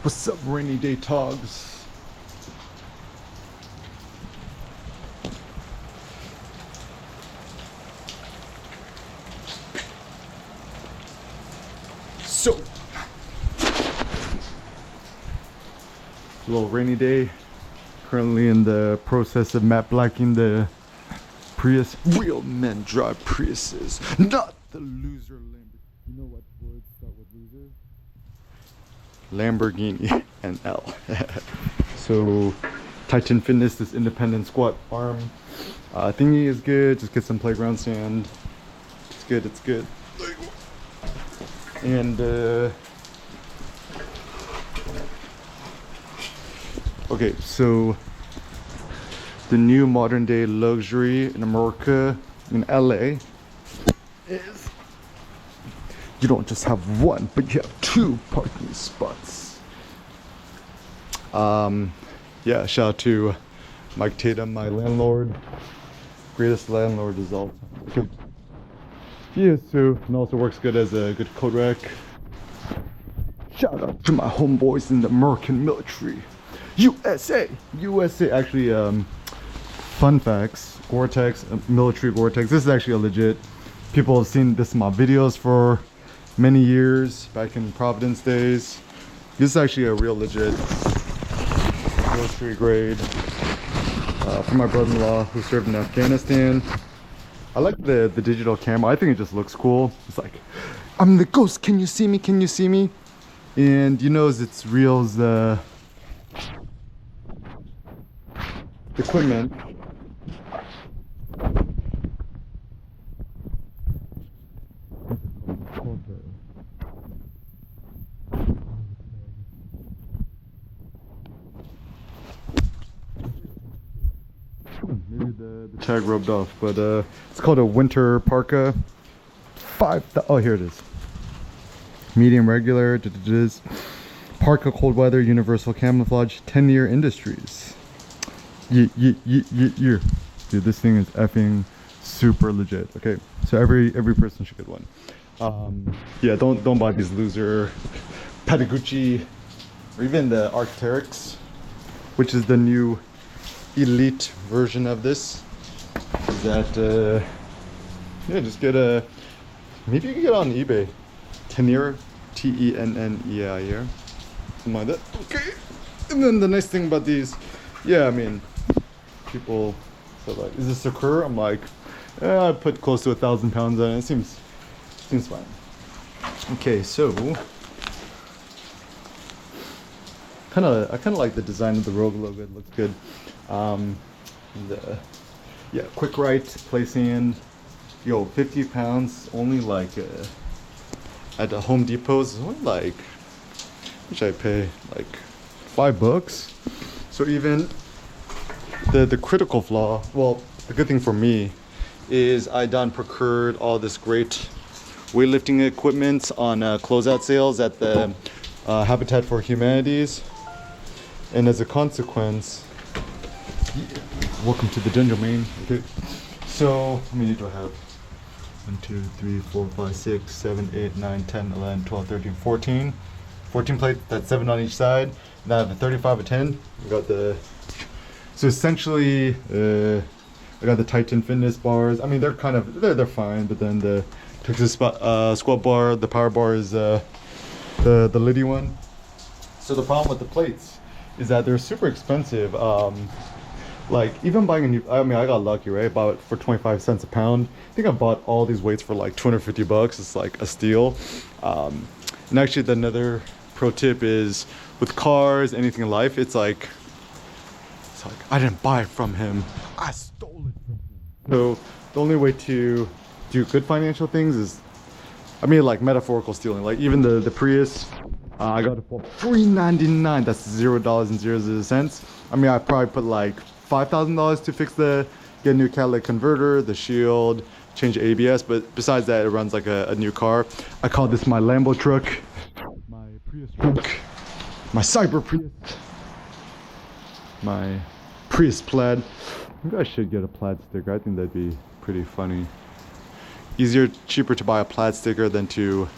What's up, rainy day togs? So, a little rainy day. Currently in the process of matte blacking the Prius. Real men drive Priuses, not the loser Lamborghini. You know what words start with loser? Lamborghini and L. So, Titan Fitness, this independent squat arm thingy is good. Just get some playground sand. It's good, it's good. And okay, so the new modern day luxury in America, in LA, is you don't just have one, but you have two parking spots. Yeah, shout out to Mike Tatum, my landlord, greatest landlord is all. Okay. He is too, and also works good as a good code rec. Shout out to my homeboys in the American military. USA! USA! Actually, fun facts. Gore-Tex, military Gore-Tex. This is actually a legit. People have seen this in my videos for many years, back in Providence days. This is actually a real legit military grade from my brother-in-law who served in Afghanistan. I like the digital camera. I think it just looks cool. It's like, I'm the ghost. Can you see me? Can you see me? And you know, it's real as the equipment. Maybe the tag rubbed off, but it's called a winter parka. Oh, here it is. Medium regular. It is parka cold weather universal camouflage 10-year industries. Yeah. Dude, this thing is effing super legit. Okay, so every person should get one. Yeah, don't buy these loser Patagucci or even the Arc'teryx, which is the new elite version of this. Is that yeah, just get a, maybe you can get it on eBay. Tennere, T-E-N-N-E-I-R, something like that. Okay, and then the nice thing about these, yeah, I mean, people say like, is this Sakura? I'm like, I put close to 1,000 pounds on it. It seems fine. Okay, so I kind of like the design of the Rogue logo. It looks good. Yeah, quick right placing. Yo, 50 pounds. Only like at the Home Depot is only like, which I pay like $5. So even the critical flaw. Well, the good thing for me is I done procured all this great weightlifting equipment on closeout sales at the Habitat for Humanities, and as a consequence, welcome to the dungeon, man. Okay, so how many do I have? 1, 2, 3, 4, 5, 6, 7, 8, 9, 10, 11, 12, 13, 14. 14 plates, that's 7 on each side. And I have a 35, a 10. We got the, so essentially, I got the Titan Fitness bars. I mean, they're kind of, they're fine, but then the Texas squat bar, the power bar is the Liddy one. So the problem with the plates is that they're super expensive. Like even buying a new, I mean, I got lucky, right? Bought it for 25 cents a pound. I think I bought all these weights for like 250 bucks. It's like a steal. And actually another pro tip is with cars, anything in life, it's like I didn't buy it from him, I stole it from him. So the only way to do good financial things is, I mean, like metaphorical stealing. Like even the Prius, I got it for $3.99. That's $0.00. I mean, I probably put like $5,000 to fix get a new catalytic converter, the shield, change ABS, but besides that, it runs like a new car. I call this my Lambo truck, my Prius truck, my Cyber Prius, my Prius plaid. Maybe I should get a plaid sticker. I think that'd be pretty funny. Easier, cheaper to buy a plaid sticker than to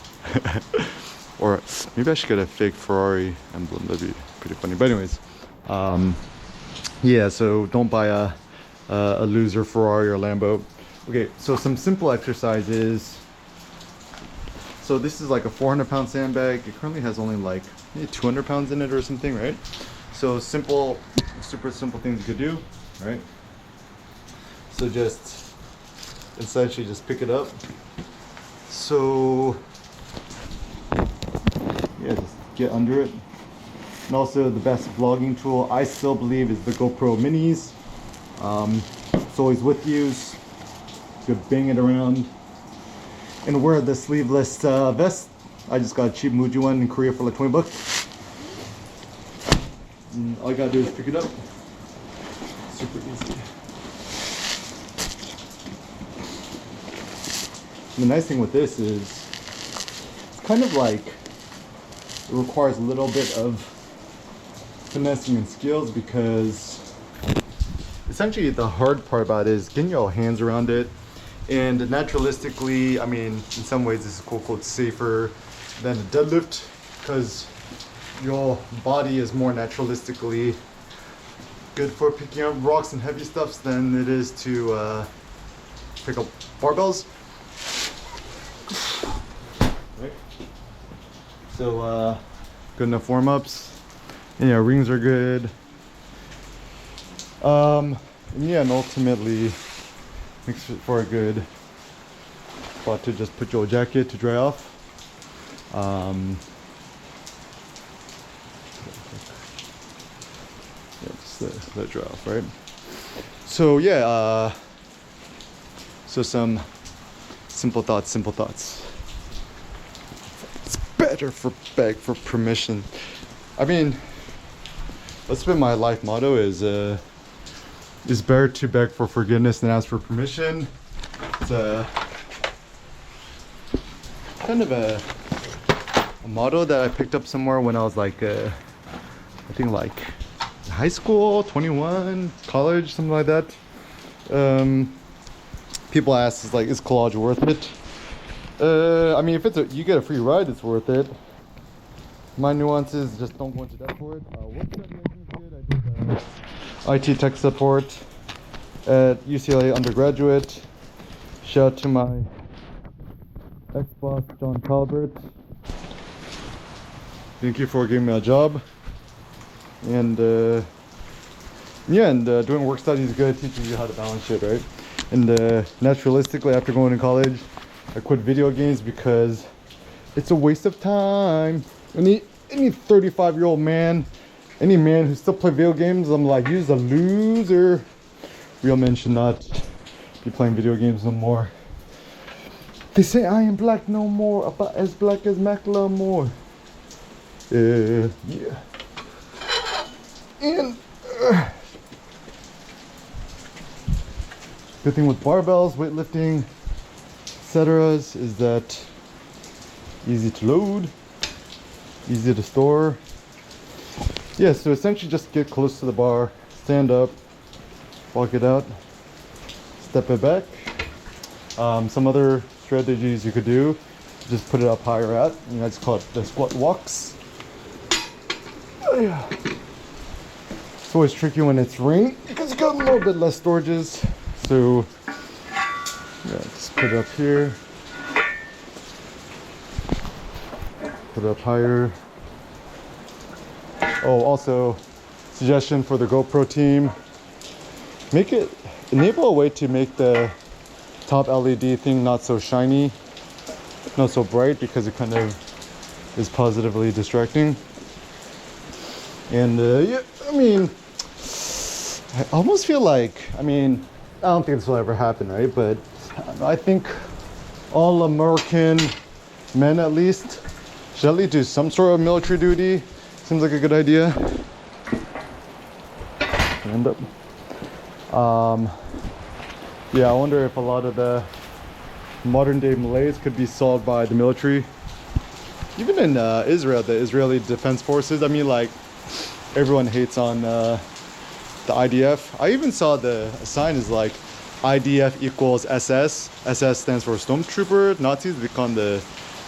Or maybe I should get a fake Ferrari emblem. That'd be pretty funny. But anyways, yeah. So don't buy a loser Ferrari or Lambo. Okay. So some simple exercises. So this is like a 400-pound sandbag. It currently has only like maybe 200 pounds in it or something, right? So simple, super simple things you could do, right? So just essentially just pick it up. So yeah, just get under it. And also the best vlogging tool I still believe is the GoPro Minis. It's always with you. You could bang it around. And wear the sleeveless vest. I just got a cheap Muji one in Korea for like 20 bucks. And all you gotta do is pick it up. Super easy. And the nice thing with this is it's kind of like it requires a little bit of finessing and skills, because essentially the hard part about it is getting your hands around it. And naturalistically, I mean, in some ways this is quote safer than a deadlift, because your body is more naturalistically good for picking up rocks and heavy stuffs than it is to pick up barbells. Right? So good enough warm-ups. And yeah, rings are good. And yeah, and ultimately makes it for a good spot to just put your jacket to dry off. Yeah, just let it dry off, right? So yeah, so some simple thoughts. It's better for beg for permission. I mean, that's been my life motto is better to beg for forgiveness than ask for permission. It's kind of a motto that I picked up somewhere when I was like, I think like high school, 21, college, something like that. People ask, is collage worth it? I mean, if you get a free ride, it's worth it. My nuances, just don't go into debt for it. Work study I did IT tech support at UCLA undergraduate. Shout out to my ex-boss, John Calvert. Thank you for giving me a job. And yeah, and doing work study is good. It teaches you how to balance shit, right? And naturalistically, after going to college, I quit video games because it's a waste of time. Any 35-year-old man, any man who still play video games, I'm like, you're a loser. Real men should not be playing video games no more. They say I am black no more, about as black as Macklemore. Yeah. And good thing with barbells, weightlifting, etc. is that easy to load, easy to store. Yeah, so essentially just get close to the bar, stand up, walk it out, step it back. Some other strategies you could do, just put it up higher at, I just call it the squat walks. Oh, yeah. It's always tricky when it's raining because you got a little bit less storages. So yeah, just put it up here, put it up higher. Oh, also suggestion for the GoPro team, enable a way to make the top LED thing not so shiny, not so bright, because it kind of is positively distracting. And yeah, I mean, I almost feel like, I don't think this will ever happen, right? But I think all American men at least should at least do some sort of military duty. Seems like a good idea. End up. Yeah, I wonder if a lot of the modern day malaise could be solved by the military. Even in Israel, the Israeli Defense Forces, everyone hates on the IDF. I even saw the sign is like IDF equals SS. SS stands for Stormtrooper. Nazis become the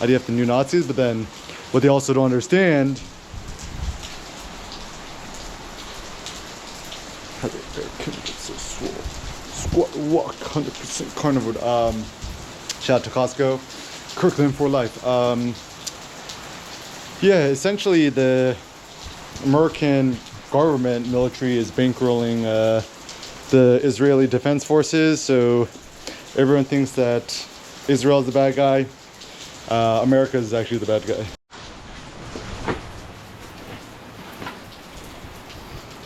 IDF, the new Nazis. But then what they also don't understand, how the American get so swole. Squat walk, 100% carnivore. Shout out to Costco. Kirkland for life. Yeah, essentially the American government military is bankrolling the Israeli Defense Forces. So everyone thinks that Israel is the bad guy. America is actually the bad guy.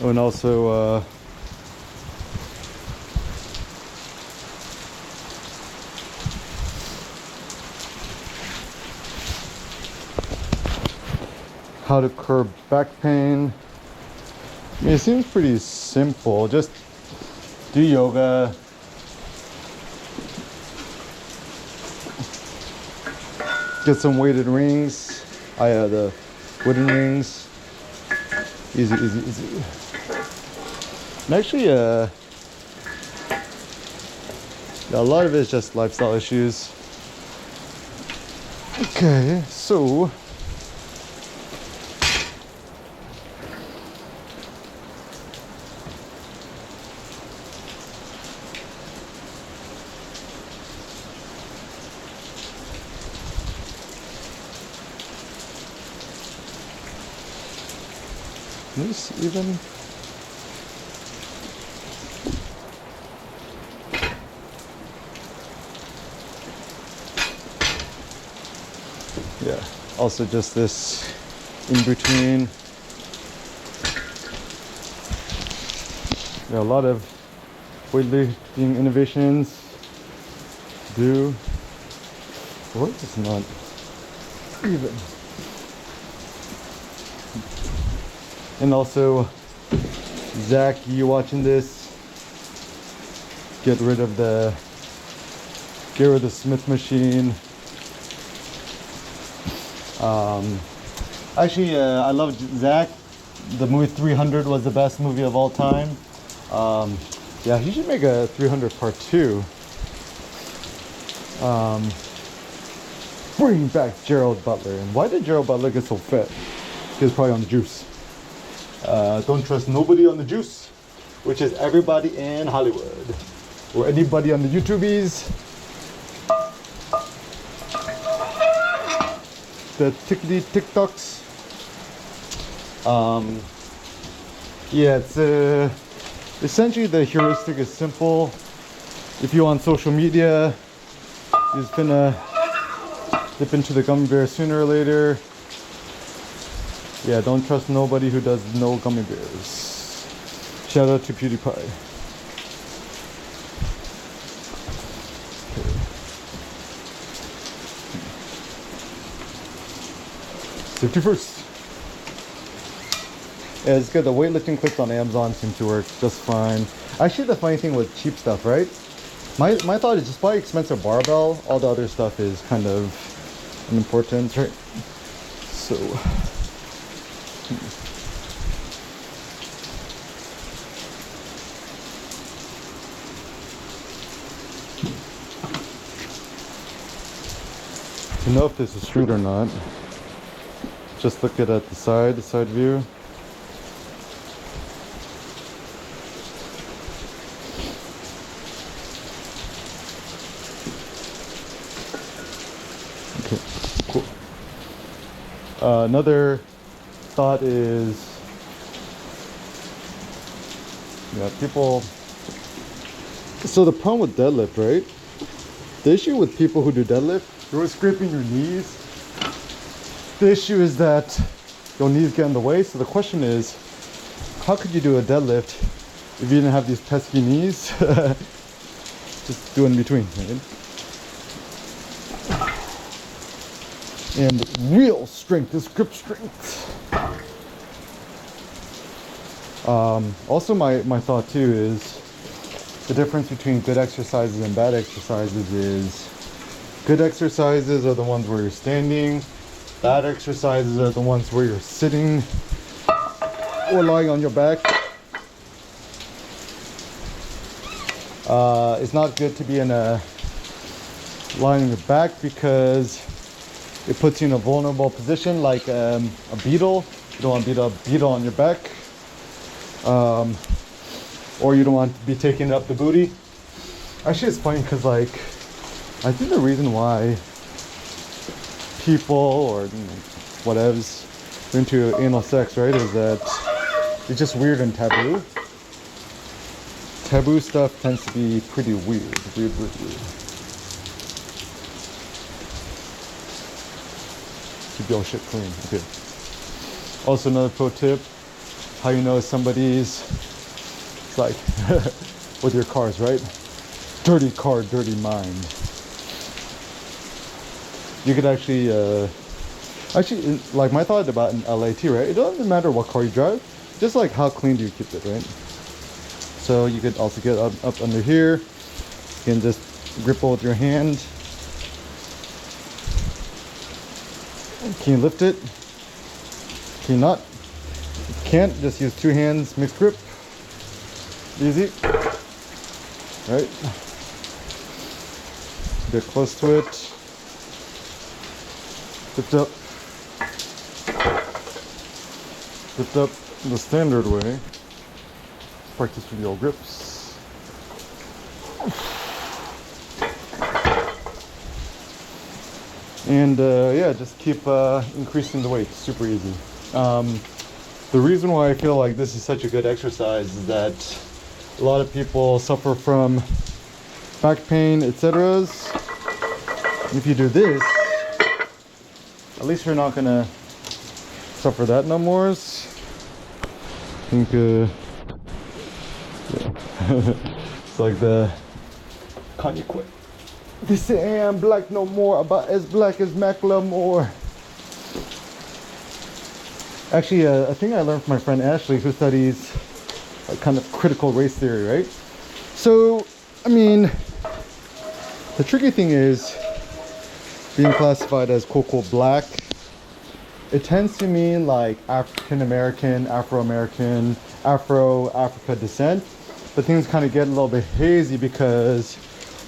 Oh, and also how to curb back pain. I mean, it seems pretty simple. Just do yoga. Get some weighted rings. The wooden rings. Easy, easy, easy. And actually, a lot of it is just lifestyle issues. Okay, so this even yeah, also just this in between. Yeah, a lot of weightlifting innovations do. What is not even. And also, Zach, you watching this? Get rid of the Smith machine. Actually, I love Zach. The movie 300 was the best movie of all time. Yeah, he should make a 300 part 2. Bring back Gerald Butler. And why did Gerald Butler get so fat? He was probably on the juice. Don't trust nobody on the juice, which is everybody in Hollywood or anybody on the YouTubies. The tickety TikToks. Yeah, it's essentially the heuristic is simple. If you're on social media, you're just gonna dip into the gummy bear sooner or later. Yeah, don't trust nobody who does no gummy bears. Shout out to PewDiePie. Okay. Safety first. Yeah, it's good. The weightlifting clips on Amazon seem to work just fine. Actually, the funny thing with cheap stuff, right? My thought is just buy expensive barbell. All the other stuff is kind of unimportant, right? So. To know if this is straight or not, just look at the side view. Okay, cool. Another thought is, yeah, people. So the problem with deadlift, right? The issue with people who do deadlift, you're always scraping your knees. The issue is that your knees get in the way. So the question is, how could you do a deadlift if you didn't have these pesky knees? Just do in between, right? And real strength is grip strength. Also, my thought too is the difference between good exercises and bad exercises is good exercises are the ones where you're standing. Bad exercises are the ones where you're sitting or lying on your back. It's not good to be lying on your back because It puts you in a vulnerable position, like a beetle. You don't want to be a beetle on your back, or you don't want to be taking up the booty. Actually, it's funny because, like, I think the reason why people or whatevs are into anal sex, right, is that it's just weird and taboo. Taboo stuff tends to be pretty weird. Weird. Keep your shit clean. Okay. Also, another pro tip: how you know somebody's, it's like with your cars, right? Dirty car, dirty mind. You could actually, like my thought about in LAT, right? It doesn't matter what car you drive, just like how clean do you keep it, right? So you could also get up under here. You can just grip it with your hand. Can you lift it? Can you not? If you can't, just use two hands, mixed grip. Easy. Right? Get close to it. Lift up. Lift up the standard way. Practice with your grips. And yeah, just keep increasing the weight. Super easy. The reason why I feel like this is such a good exercise is that a lot of people suffer from back pain, etc. If you do this, at least you're not gonna suffer that no more. I think yeah. It's like the Kanye quit. They say I'm black no more, about as black as Macklemore. Actually, a thing I learned from my friend Ashley, who studies like kind of critical race theory, right? So, I mean, the tricky thing is being classified as quote unquote black. It tends to mean like African American, Afro-American, Africa descent. But things kind of get a little bit hazy because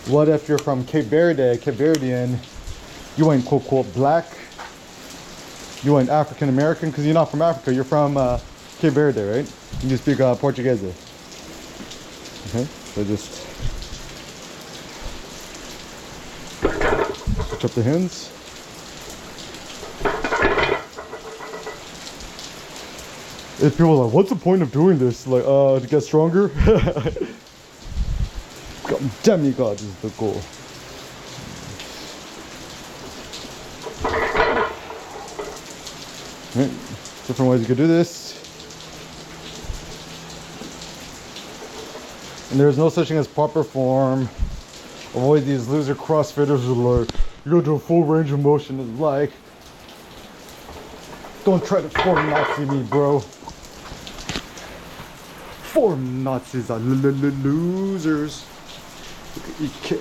what if you're from Cape Verdean, you ain't quote unquote black. You ain't African American because you're not from Africa. You're from Cape Verde, right? You speak Portuguese. Okay, so just switch up the hands. If people are like, what's the point of doing this? Like, to get stronger? Demigod is the goal. Right. Different ways you could do this. And there's no such thing as proper form. Avoid these loser CrossFitters who are like, you gotta do a full range of motion. It's like, don't try to form Nazi me, bro. Form Nazis are losers. Look at EK.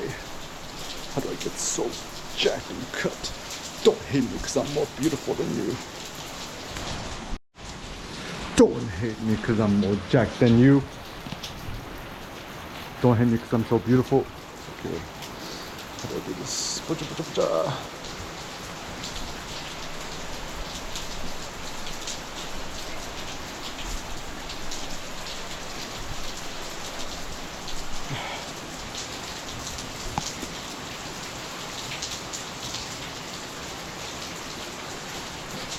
How do I get so jacked and cut? Don't hate me because I'm more beautiful than you. Don't hate me because I'm more jacked than you. Don't hate me because I'm so beautiful. Okay. How do I do this?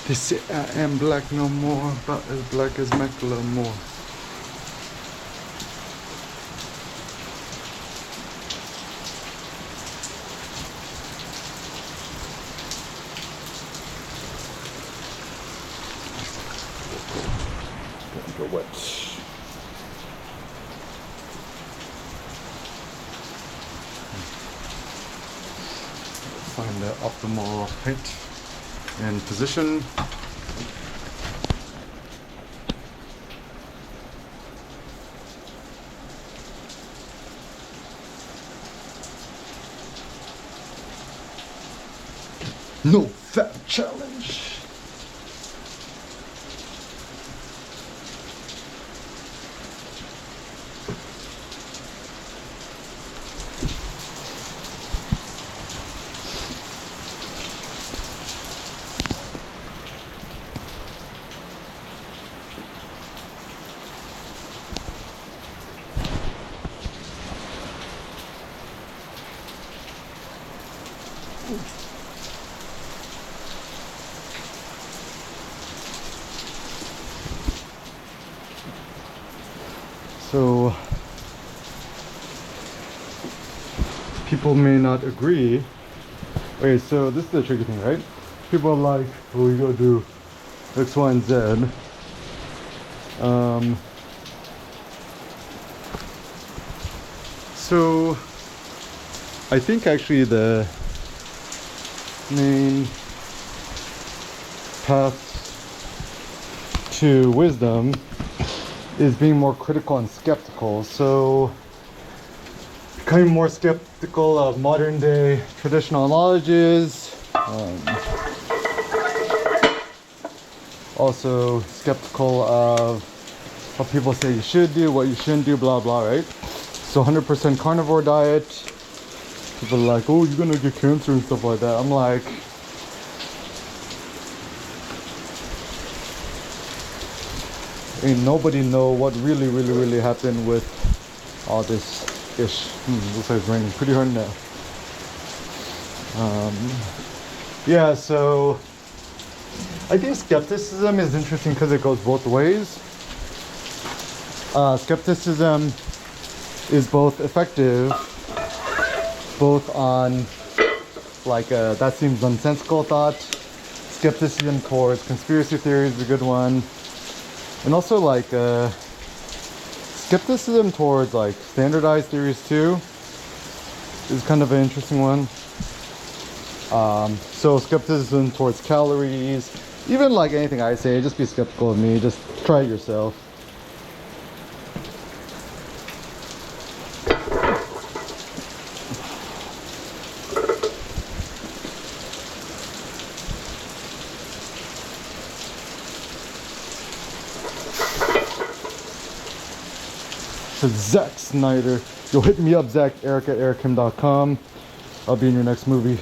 They say I am black no more, but as black as Macklemore. Don't go wet. Find the optimal height and position. No fat challenge. So people may not agree. Okay, so this is the tricky thing, right? People are like, well, we gotta do X, Y, and Z. So I think actually the main path to wisdom is being more critical and skeptical. So becoming more skeptical of modern day traditional knowledges, also skeptical of what people say you should do, what you shouldn't do, blah blah, right? So 100% carnivore diet, people are like, oh, you're gonna get cancer and stuff like that. I'm like, ain't nobody know what really happened with all this ish. Looks like it's raining pretty hard now. Yeah, so I think skepticism is interesting because it goes both ways. Skepticism is both effective, both on like that seems nonsensical thought. Skepticism towards conspiracy theories is a good one, and also like skepticism towards like standardized theories too is kind of an interesting one. So skepticism towards calories, even like anything I say, just be skeptical of me, just try it yourself. Zack Snyder. Yo, hit me up, Zach, Eric at erichim.com. I'll be in your next movie.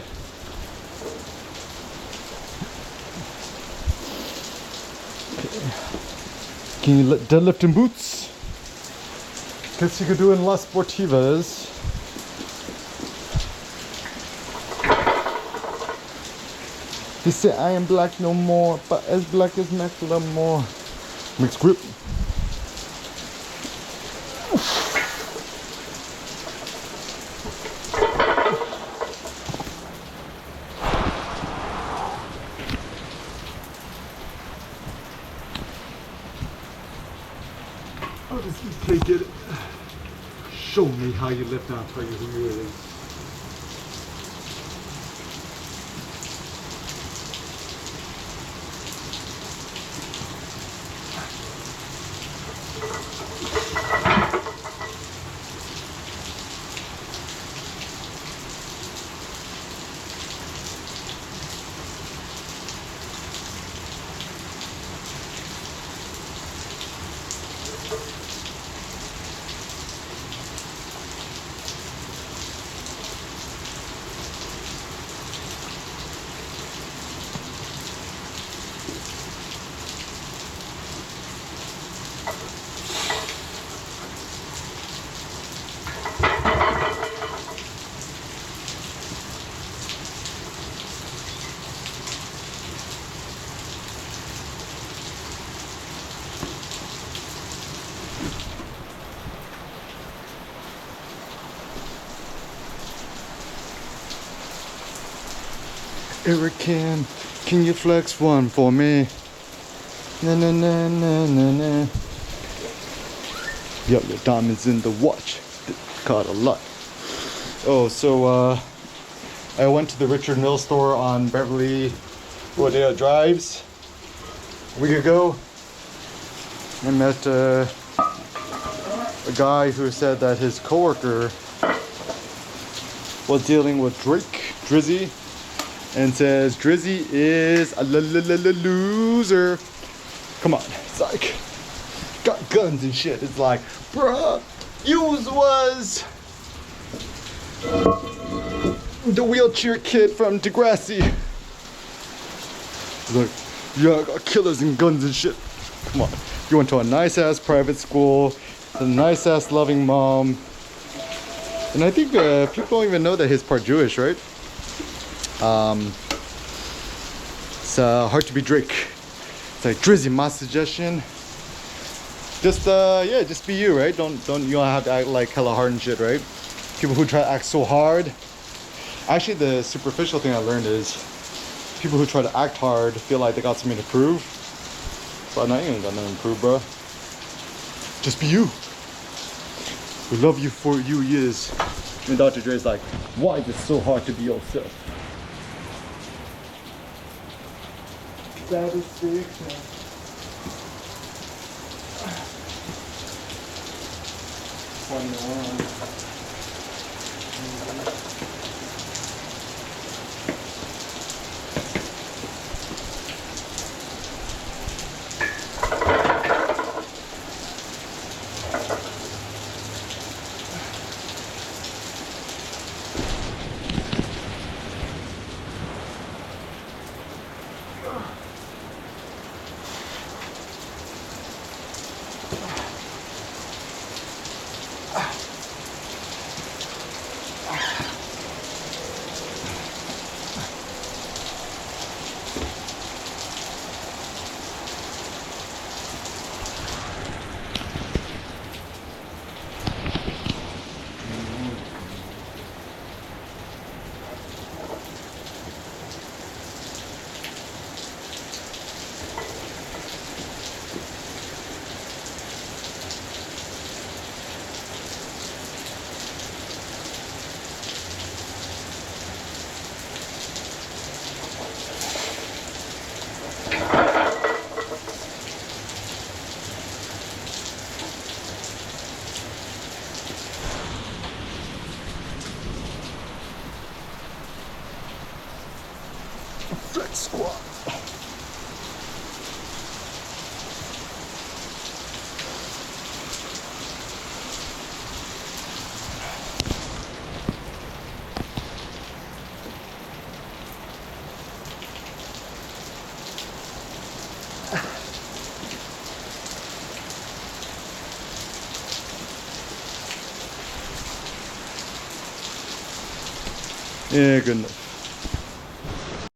Okay. Can you deadlift in boots? Guess you could do in Las Sportivas. They say I am black no more, but as black as Macklemore. Mixed grip. How does he take it? Show me how you lift, and I'll tell you who you really. Eric, can you flex one for me? Na na na na na na. Yo, your diamonds in the watch. Caught a lot. Oh, so I went to the Richard Mille store on Beverly Rodeo Drives a week ago. I met a guy who said that his coworker was dealing with Drizzy, and says Drizzy is a loser. Come on, it's like got guns and shit. It's like, bruh, yous was the wheelchair kid from Degrassi. He's like, yeah, I got killers and guns and shit. Come on, you went to a nice ass private school, a nice ass loving mom, and I think people don't even know that he's part Jewish, right? It's hard to be Drake. It's like, Drizzy, my suggestion, Just yeah, just be you, right? You don't have to act like hella hard and shit, right? People who try to act so hard. Actually, the superficial thing I learned is people who try to act hard feel like they got something to prove. But no, you ain't got nothing to prove, bro. Just be you. We love you for you is. And Dr. Dre's like, why is it so hard to be yourself? Satisfaction. Flex squat. Yeah, good enough.